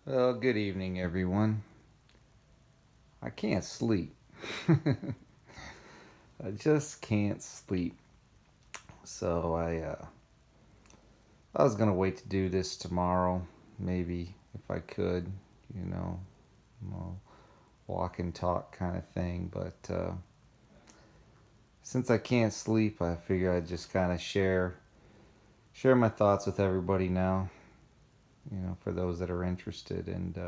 Well, good evening, everyone. I can't sleep. I just can't sleep. So I was gonna wait to do this tomorrow, maybe if I could, you know, well, walk and talk kind of thing. But since I can't sleep, I figure I'd just kind of share my thoughts with everybody now. For those that are interested. And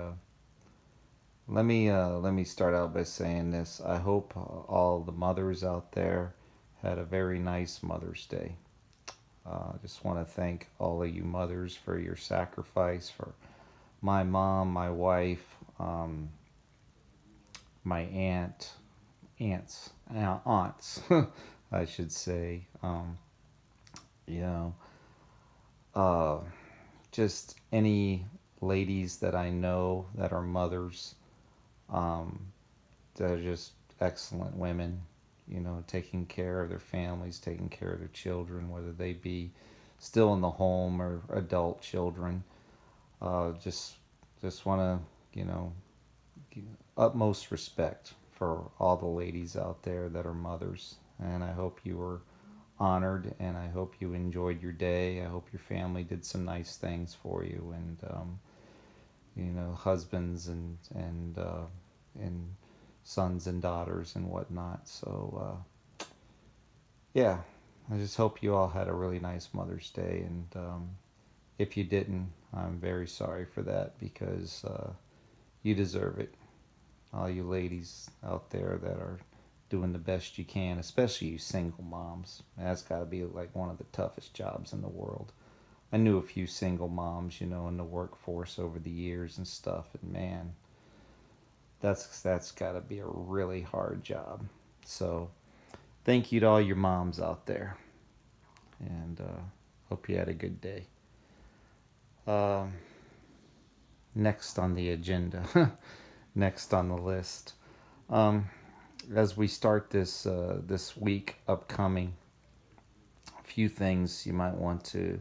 let me start out by saying this. I hope all the mothers out there had a very nice Mother's Day. I just want to thank all of you mothers for your sacrifice for my mom, my wife, my aunts, I should say. You know, uh, just any ladies that I know that are mothers. Um, they're just excellent women, taking care of their families, taking care of their children, whether they be still in the home or adult children. Just want to, utmost respect for all the ladies out there that are mothers. And I hope you were honored, and I hope you enjoyed your day. I hope your family did some nice things for you, and husbands and sons and daughters and whatnot. So yeah, I just hope you all had a really nice Mother's Day, and if you didn't, I'm very sorry for that because you deserve it. All you ladies out there that are doing the best you can, especially you single moms. That's got to be like one of the toughest jobs in the world. I knew a few single moms, in the workforce over the years and stuff, and man, that's got to be a really hard job. So thank you to all your moms out there, and hope you had a good day. Um, Next on the agenda, next on the list. Um, as we start this week upcoming, a few things you might want to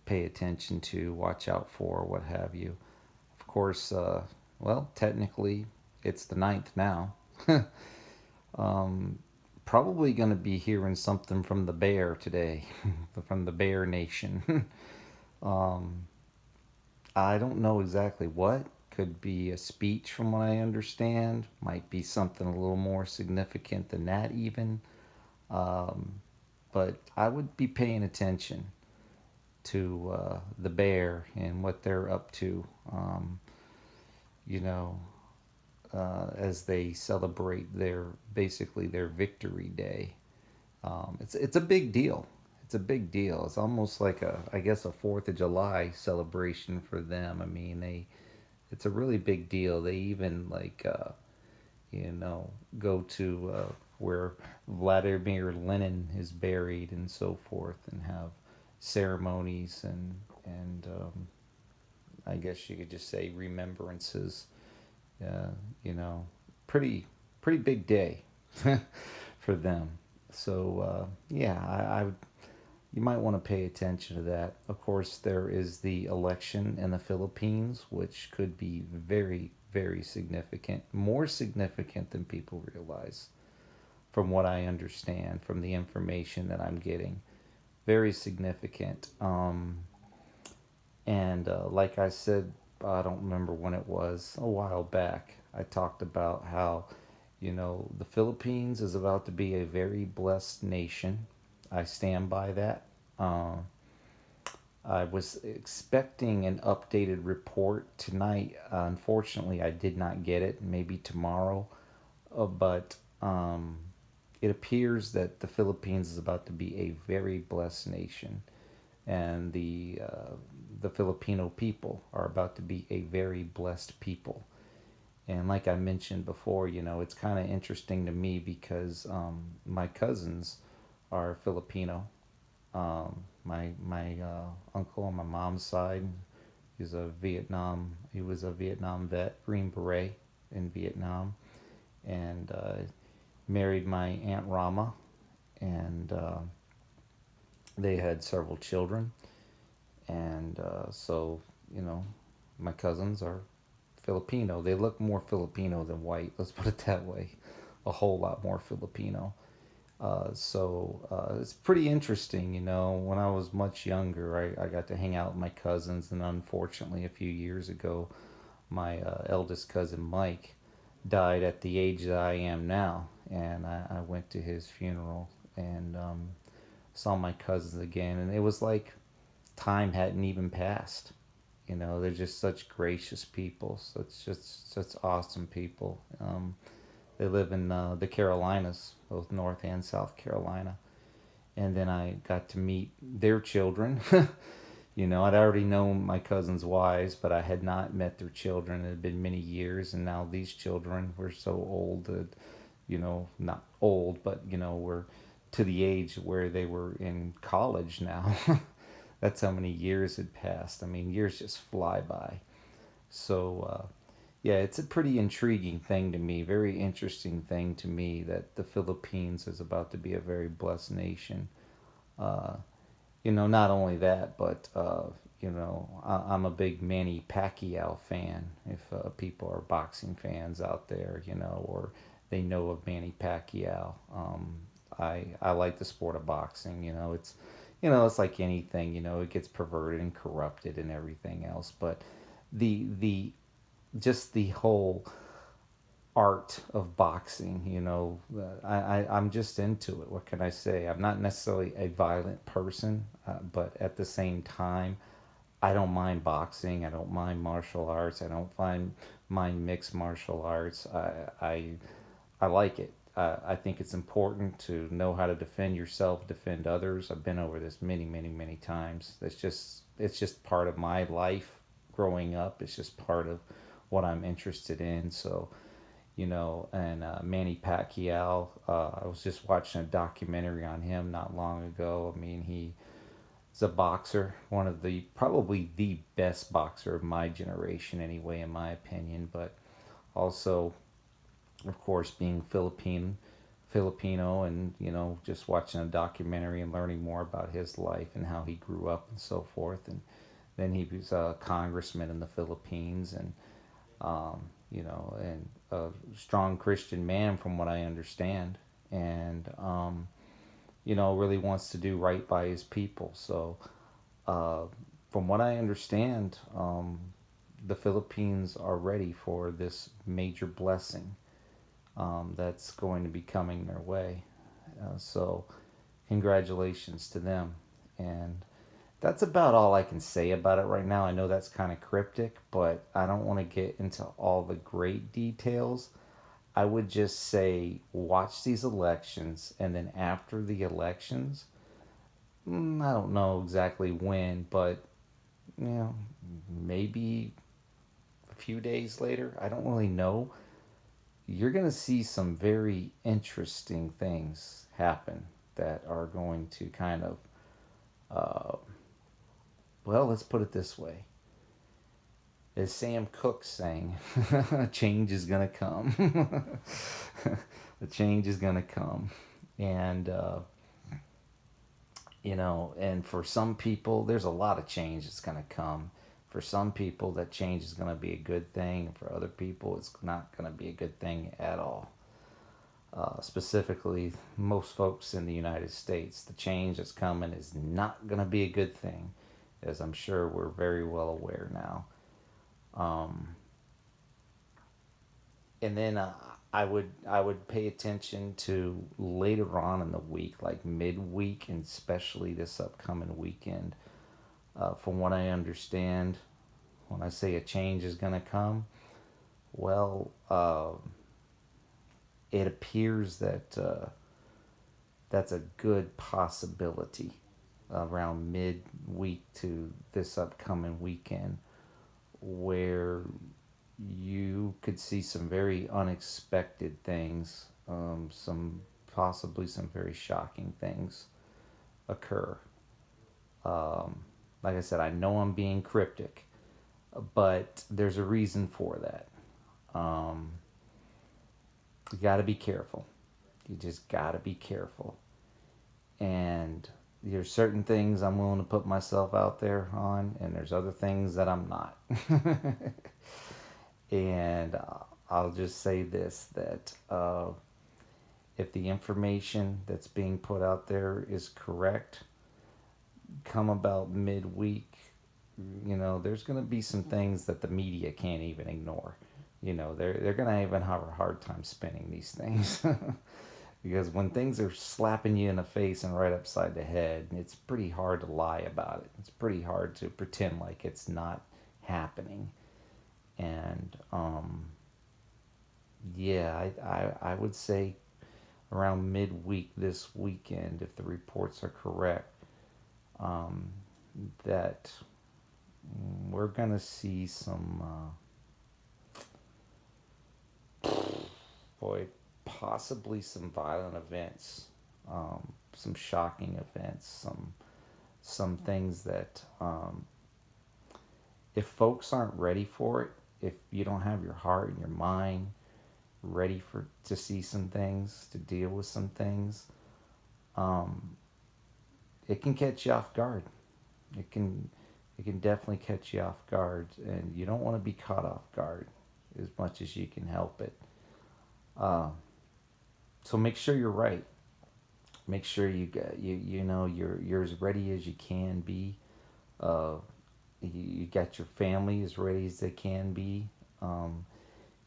pay attention to, watch out for, what have you. Of course, well, technically, it's the ninth now. um, Probably going to be hearing something from the bear today, from the Bear Nation. um, I don't know exactly what. Could be a speech, from what I understand. Might be something a little more significant than that, even. Um, but I would be paying attention to the bear and what they're up to. You know, as they celebrate their basically their victory day. It's a big deal. It's a big deal. It's almost like I guess a Fourth of July celebration for them. I mean, it's a really big deal. They even you know go to where Vladimir Lenin is buried and so forth, and have ceremonies and I guess you could just say remembrances. Uh, you know, pretty pretty big day for them. So yeah, you might want to pay attention to that. Of course, there is the election in the Philippines, which could be very, very significant, more significant than people realize, from what I understand, from the information that I'm getting. Very significant. And like I said, I don't remember when it was, a while back, I talked about how, the Philippines is about to be a very blessed nation. I stand by that. Uh, I was expecting an updated report tonight. Unfortunately, I did not get it. Maybe tomorrow. But it appears that the Philippines is about to be a very blessed nation, and the Filipino people are about to be a very blessed people. And like I mentioned before, it's kind of interesting to me because my cousins are Filipino. My uncle on my mom's side, he was a Vietnam vet, Green Beret in Vietnam, and married my aunt Rama, and they had several children, and so you know, my cousins are Filipino. They look more Filipino than white. Let's put it that way. A whole lot more Filipino. So it's pretty interesting, you know. When I was much younger, I got to hang out with my cousins, and unfortunately, a few years ago, my eldest cousin Mike died at the age that I am now, and I went to his funeral and saw my cousins again, and it was like time hadn't even passed. You know, they're just such gracious people, such awesome people. They live in the Carolinas, both North and South Carolina. And then I got to meet their children. You know, I'd already known my cousins' wives, but I had not met their children. It had been many years, and now these children were so old that, you know, not old, but, you know, were to the age where they were in college now. That's how many years had passed. I mean, years just fly by. So, yeah, it's a pretty intriguing thing to me, very interesting thing to me that the Philippines is about to be a very blessed nation. Uh, you know, not only that, but you know, I'm a big Manny Pacquiao fan. If people are boxing fans out there, you know, or they know of Manny Pacquiao, I like the sport of boxing. You know, it's like anything. You know, it gets perverted and corrupted and everything else. But the just the whole art of boxing. You know, I'm just into it. What can I say? I'm not necessarily a violent person, but at the same time, I don't mind boxing. I don't mind martial arts. I don't mind mixed martial arts. I like it. I think it's important to know how to defend yourself, defend others. I've been over this many times. It's just part of my life growing up. It's just part of what I'm interested in. So, you know, and Manny Pacquiao. I was just watching a documentary on him not long ago. I mean, he's a boxer, one of the probably the best boxer of my generation, anyway, in my opinion. But also, of course, being Filipino, and you know, just watching a documentary and learning more about his life and how he grew up and so forth. And then he was a congressman in the Philippines, and you know, and a strong Christian man from what I understand, and you know, really wants to do right by his people. So, uh, from what I understand, the Philippines are ready for this major blessing that's going to be coming their way. So, congratulations to them. And that's about all I can say about it right now. I know that's kind of cryptic, but I don't want to get into all the great details. I would just say watch these elections, and then after the elections, I don't know exactly when, but you know, maybe a few days later, I don't really know. You're going to see some very interesting things happen that are going to kind of, uh, well, let's put it this way. As Sam Cooke sang, change is going to come. The change is going to come. And, you know, and for some people, there's a lot of change that's going to come. For some people, that change is going to be a good thing. And for other people, it's not going to be a good thing at all. Specifically, most folks in the United States, the change that's coming is not going to be a good thing, as I'm sure we're very well aware now. Um, and then I would pay attention to later on in the week, like midweek, and especially this upcoming weekend. From what I understand, when I say a change is going to come, well, it appears that that's a good possibility around midweek to this upcoming weekend, where you could see some very unexpected things, some possibly some very shocking things occur. Um, like I said, I know I'm being cryptic, but there's a reason for that. Um, you got to be careful. You just got to be careful. And there's certain things I'm willing to put myself out there on, and there's other things that I'm not. And I'll just say this, that if the information that's being put out there is correct, come about midweek, there's going to be some things that the media can't even ignore. They're going to even have a hard time spinning these things. Because when things are slapping you in the face and right upside the head, it's pretty hard to lie about it. It's pretty hard to pretend like it's not happening. And yeah, I would say around midweek this weekend, if the reports are correct, um, that we're gonna see some, boy, possibly some violent events, some shocking events, some things that, if folks aren't ready for it, if you don't have your heart and your mind ready for to see some things, to deal with some things, um, it can catch you off guard. It can it can definitely catch you off guard, and you don't want to be caught off guard as much as you can help it. Uh, so make sure you're right. Make sure you're as ready as you can be. Uh, you got your family as ready as they can be. Um,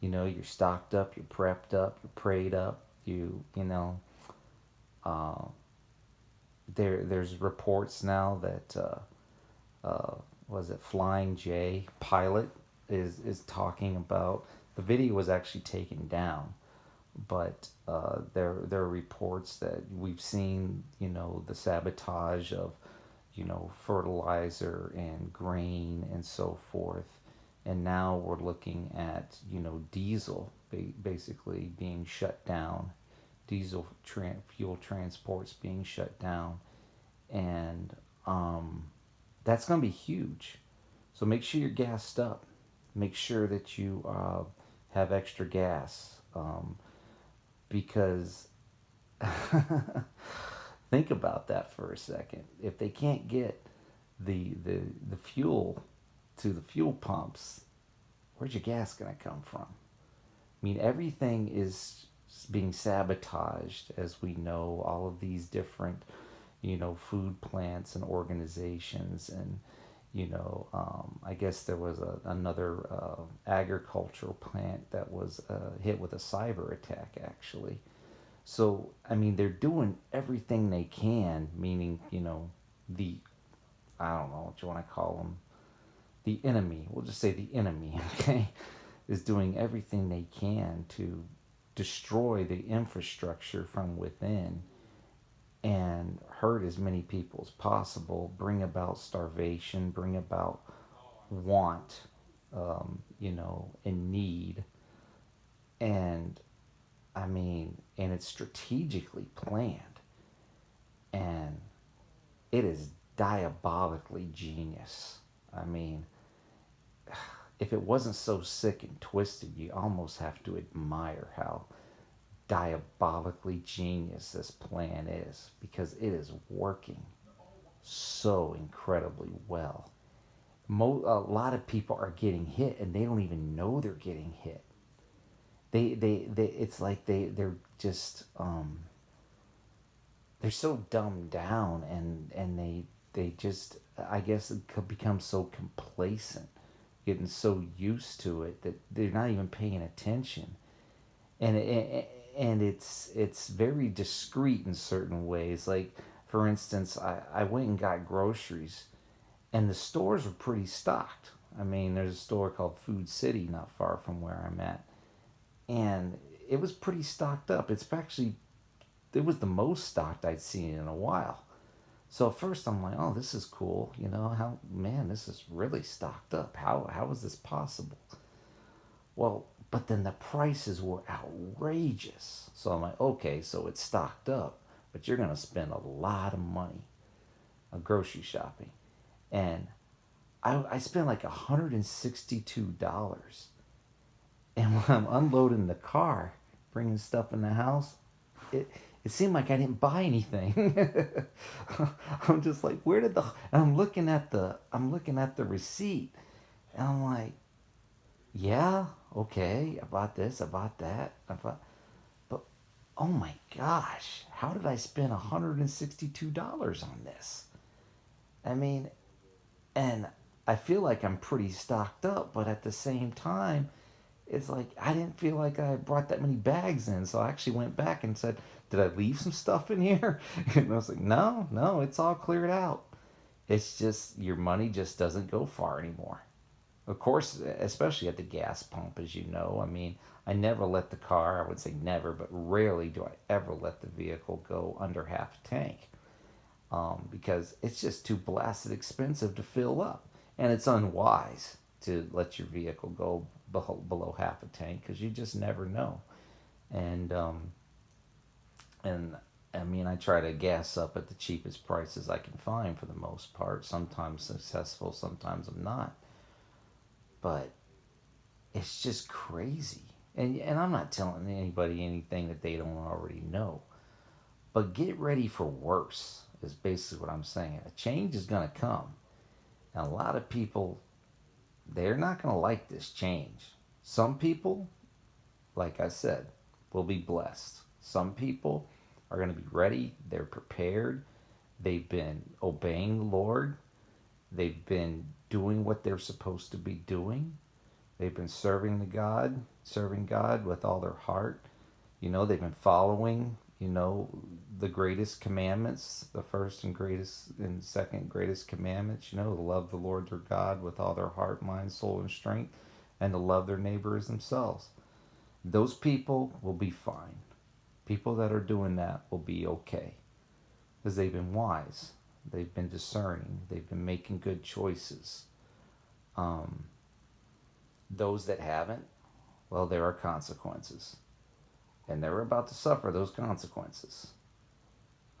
you're stocked up, you're prepped up, you're prayed up. Uh, there's reports now that was it Flying J pilot is talking about, the video was actually taken down, but there are reports that we've seen, the sabotage of, fertilizer and grain and so forth, and now we're looking at, diesel basically being shut down, fuel transports being shut down, and that's going to be huge. So make sure you're gassed up. Make sure that you have extra gas, because think about that for a second. If they can't get the fuel to the fuel pumps, where's your gas going to come from? I mean, everything is being sabotaged, as we know, all of these different, food plants and organizations. And, I guess there was another agricultural plant that was hit with a cyber attack, actually. So, I mean, they're doing everything they can, meaning, the, I don't know what you want to call them, the enemy, we'll just say the enemy, okay, is doing everything they can to destroy the infrastructure from within and hurt as many people as possible, bring about starvation, bring about want, and need. And I mean, and it's strategically planned, and it is diabolically genius. I mean, if it wasn't so sick and twisted, you almost have to admire how diabolically genius this plan is, because it is working so incredibly well. A lot of people are getting hit and they don't even know they're getting hit. They it's like they're just they're so dumbed down, and they just, I guess, could become so complacent, getting so used to it that they're not even paying attention. And it's very discreet in certain ways. Like, for instance, I went and got groceries, and the stores were pretty stocked. I mean, there's a store called Food City not far from where I'm at, and it was pretty stocked up. It was the most stocked I'd seen in a while. So at first I'm like, oh, this is cool. How, man, this is really stocked up. How is this possible? Well, but then the prices were outrageous. So I'm like, okay, so it's stocked up, but you're gonna spend a lot of money on grocery shopping. And I spent like $162. And when I'm unloading the car, bringing stuff in the house, it it seemed like I didn't buy anything. I'm just like, where did the? And I'm looking at the receipt, and I'm like, yeah, Okay, I bought this, I bought that, but oh my gosh, how did I spend $162 on this? I mean, and I feel like I'm pretty stocked up, but at the same time, it's like I didn't feel like I brought that many bags in, so I actually went back and said, "Did I leave some stuff in here?" And I was like, "No, no, it's all cleared out. It's just your money just doesn't go far anymore." Of course, especially at the gas pump, as you know. I mean, I never let the car, I would say never, but rarely do I ever let the vehicle go under half a tank, because it's just too blasted expensive to fill up. And it's unwise to let your vehicle go below half a tank because you just never know. And, and I mean, I try to gas up at the cheapest prices I can find for the most part. Sometimes successful, sometimes I'm not. But it's just crazy. And I'm not telling anybody anything that they don't already know. But get ready for worse, is basically what I'm saying. A change is going to come. And a lot of people, they're not going to like this change. Some people, like I said, will be blessed. Some people are going to be ready. They're prepared. They've been obeying the Lord. They've been doing what they're supposed to be doing. They've been serving God with all their heart. They've been following, the greatest commandments, the first and greatest and second greatest commandments, to love the Lord their God with all their heart, mind, soul, and strength, and to love their neighbor as themselves. Those people will be fine. People that are doing that will be okay because they've been wise. They've been discerning. They've been making good choices. Um, those that haven't, well, there are consequences. And they're about to suffer those consequences.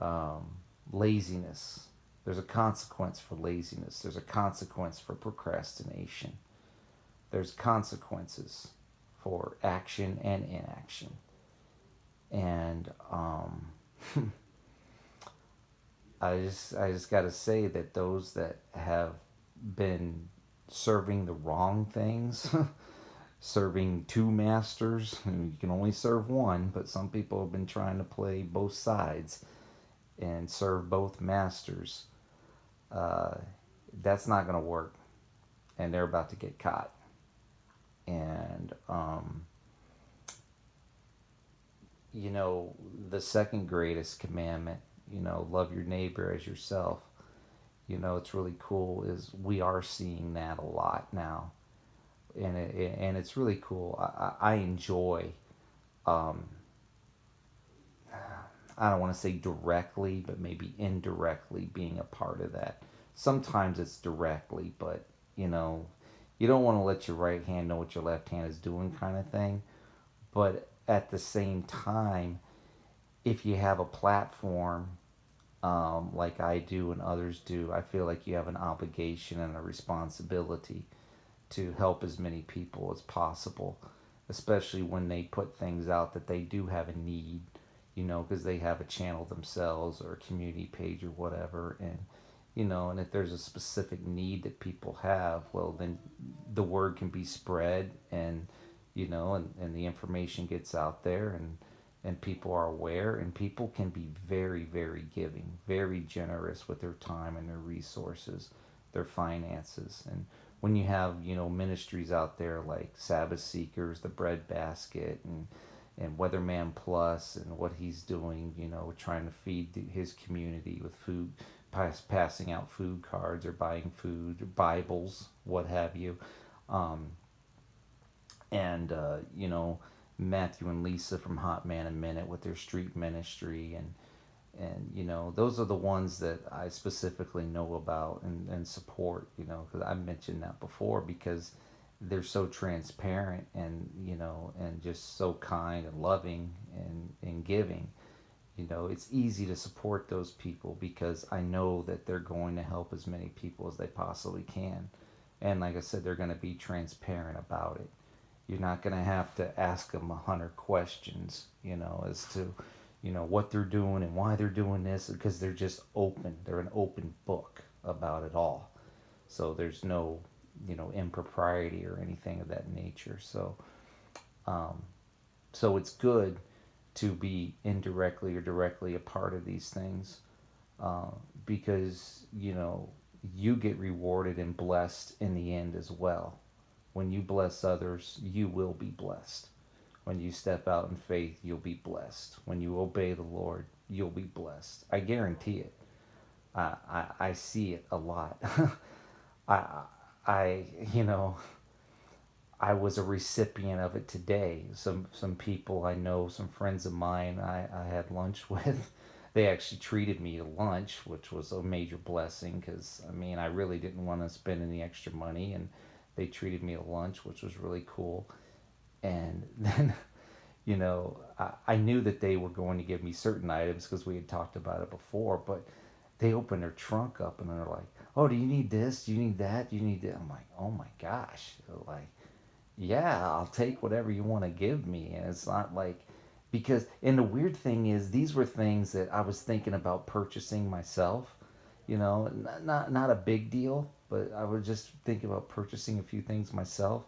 Um, Laziness. There's a consequence for laziness. There's a consequence for procrastination. There's consequences for action and inaction. And I just got to say that those that have been serving the wrong things, serving two masters, and you can only serve one, but some people have been trying to play both sides and serve both masters. Uh, that's not going to work, and they're about to get caught. And you know, the second greatest commandment, love your neighbor as yourself. It's really cool. Is we are seeing that a lot now, and it's really cool. I enjoy. Um, I don't want to say directly, but maybe indirectly being a part of that. Sometimes it's directly, but you know, you don't want to let your right hand know what your left hand is doing, kind of thing. But at the same time, if you have a platform, like I do and others do, I feel like you have an obligation and a responsibility to help as many people as possible, especially when they put things out that they do have a need, because they have a channel themselves or a community page or whatever. And if there's a specific need that people have, well, then the word can be spread, and the information gets out there, and people are aware, and people can be very, very giving, very generous with their time and their resources, their finances. And when you have, ministries out there like Sabbath Seekers, the Bread Basket, and Weatherman Plus, and what he's doing, trying to feed his community with food, passing out food cards or buying food, Bibles, what have you. Um, and Matthew and Lisa from Hot Man a Minute with their street ministry, and those are the ones that I specifically know about and support, because I mentioned that before, because they're so transparent, and just so kind and loving and giving. It's easy to support those people because I know that they're going to help as many people as they possibly can. And like I said, they're going to be transparent about it. You're not going to have to ask them 100 questions, as to, what they're doing and why they're doing this, because they're just open. They're an open book about it all. So there's no, impropriety or anything of that nature. So, Um, so it's good to be indirectly or directly a part of these things, uh, because you get rewarded and blessed in the end as well. When you bless others, you will be blessed. When you step out in faith, you'll be blessed. When you obey the Lord, you'll be blessed. I guarantee it. I see it a lot. I, I, you know, I was a recipient of it today. Some people I know, some friends of mine, I had lunch with. They actually treated me to lunch, which was a major blessing because I mean I really didn't want to spend any extra money, and they treated me to lunch, which was really cool. And then I knew that they were going to give me certain items because we had talked about it before, but they opened their trunk up and they're like, "Oh, do you need this? Do you need that? Do you need that?" I'm like, "Oh my gosh!" Like, yeah, I'll take whatever you want to give me. And it's not like, because, and the weird thing is, these were things that I was thinking about purchasing myself. Not a big deal, but I was just thinking about purchasing a few things myself.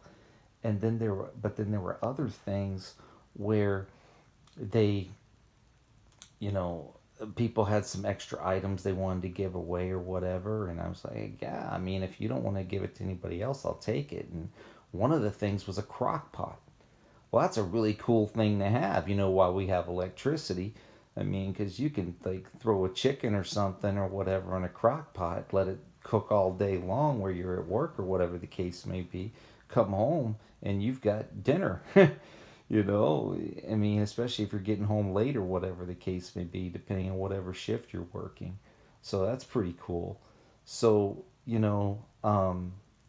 And then there were other things where they, you know, people had some extra items they wanted to give away or whatever, and I was like, yeah, I mean, if you don't want to give it to anybody else, I'll take it. And one of the things was a crock pot. Well, that's a really cool thing to have, while we have electricity. I mean, because you can like throw a chicken or something or whatever in a crock pot, let it cook all day long where you're at work or whatever the case may be. Come home and you've got dinner. I mean, especially if you're getting home late or whatever the case may be, depending on whatever shift you're working. So that's pretty cool. So,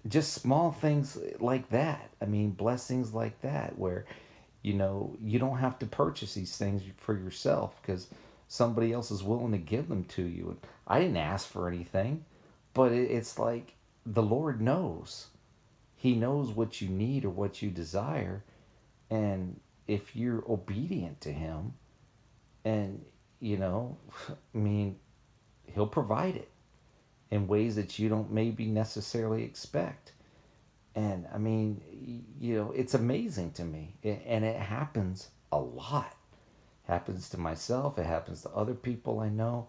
just small things like that. I mean, blessings like that, where, you don't have to purchase these things for yourself because somebody else is willing to give them to you. And I didn't ask for anything, but it's like the Lord knows. He knows what you need or what you desire, and if you're obedient to him, and you know I mean, he'll provide it in ways that you don't maybe necessarily expect. And I mean, it's amazing to me, and it happens a lot. It happens to myself, it happens to other people I know.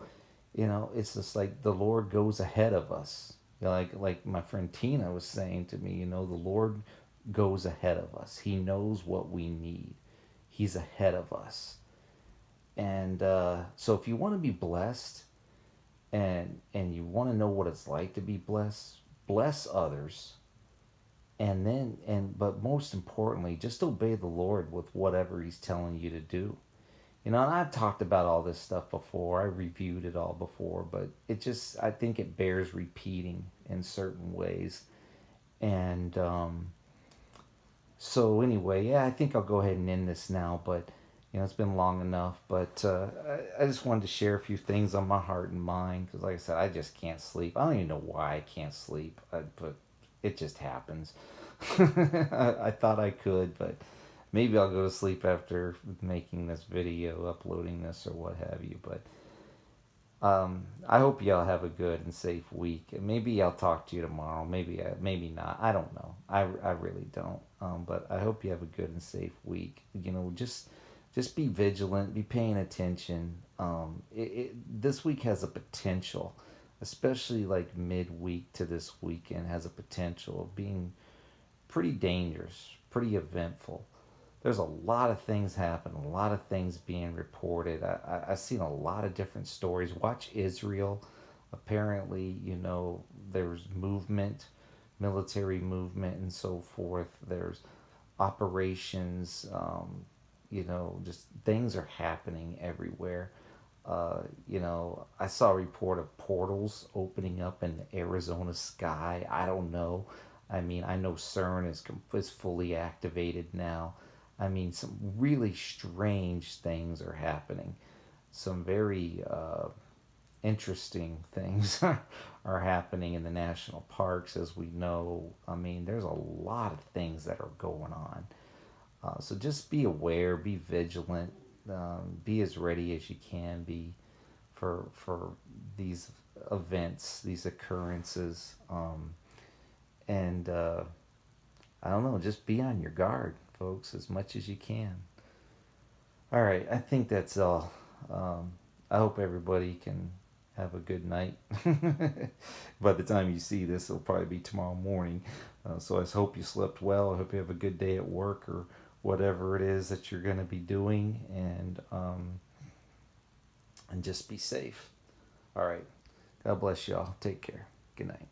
It's just like the Lord goes ahead of us. Like my friend Tina was saying to me, the Lord goes ahead of us. He knows what we need. He's ahead of us. And so if you want to be blessed, and you want to know what it's like to be blessed, bless others. But most importantly, just obey the Lord with whatever he's telling you to do. And I've talked about all this stuff before. I reviewed it all before, but I think it bears repeating in certain ways. And so anyway, yeah, I think I'll go ahead and end this now. But it's been long enough. But I just wanted to share a few things on my heart and mind because, like I said, I just can't sleep. I don't even know why I can't sleep, but it just happens. I thought I could, but maybe I'll go to sleep after making this video, uploading this, or what have you. But I hope y'all have a good and safe week. Maybe I'll talk to you tomorrow. Maybe not. I don't know. I really don't. But I hope you have a good and safe week. Just be vigilant. Be paying attention. This week has a potential, especially like midweek to this weekend, has a potential of being pretty dangerous, pretty eventful. There's a lot of things happening, a lot of things being reported. I've seen a lot of different stories. Watch Israel. Apparently, there's movement, military movement, and so forth. There's operations. Just things are happening everywhere. I saw a report of portals opening up in the Arizona sky. I don't know. I mean, I know CERN is fully activated now. I mean, some really strange things are happening. Some very interesting things are happening in the national parks, as we know. I mean, there's a lot of things that are going on. So just be aware, be vigilant, be as ready as you can be for these events, these occurrences, and I don't know, just be on your guard. folks, as much as you can. All right, I think that's all. I hope everybody can have a good night. By the time you see this, it'll probably be tomorrow morning. So I hope you slept well. I hope you have a good day at work or whatever it is that you're going to be doing, and just be safe. All right. God bless y'all. Take care. Good night.